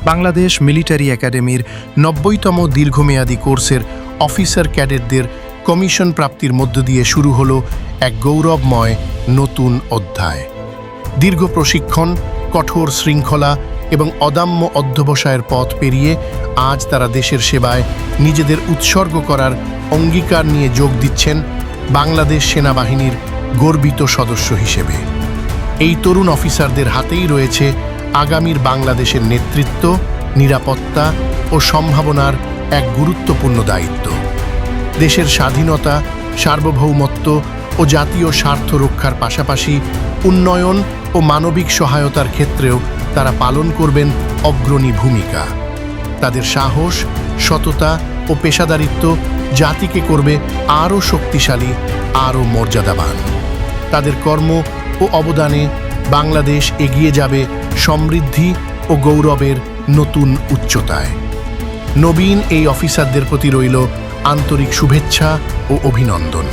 Bangladesh military একাডেমির ৯০তম দীর্ঘমেয়াদী কোর্সের অফিসার ক্যাডেটদের কমিশন প্রাপ্তির মধ্য দিয়ে শুরু হলো এক গৌরবময় নতুন অধ্যায়। দীর্ঘ প্রশিক্ষণ, কঠোর শৃঙ্খলা এবং অদম্য অধ্যবসায়ের পথ পেরিয়ে আজ তারা দেশের সেবায় নিজেদের উৎসর্গ করার অঙ্গীকার নিয়ে যোগ দিচ্ছেন বাংলাদেশ সেনাবাহিনীর গর্বিত সদস্য হিসেবে। এই তরুণ অফিসারদের হাতেই রয়েছে আগামীর বাংলাদেশের নেতৃত্ব, নিরাপত্তা ও সম্ভাবনার এক গুরুত্বপূর্ণ দায়িত্ব। দেশের স্বাধীনতা, সার্বভৌমত্ব ও জাতীয় স্বার্থ রক্ষার পাশাপাশি উন্নয়ন ও মানবিক সহায়তার ক্ষেত্রেও তারা পালন করবেন অগ্রণী ভূমিকা। তাদের সাহস, সততা ও পেশাদারিত্ব জাতিকে করবে আরও শক্তিশালী, আরও মর্যাদাবান। তাদের কর্ম ও অবদানে বাংলাদেশ এগিয়ে যাবে সমৃদ্ধি ও গৌরবের নতুন উচ্চতায়। নবীন এই অফিসারদের প্রতি রইল আন্তরিক শুভেচ্ছা ও অভিনন্দন।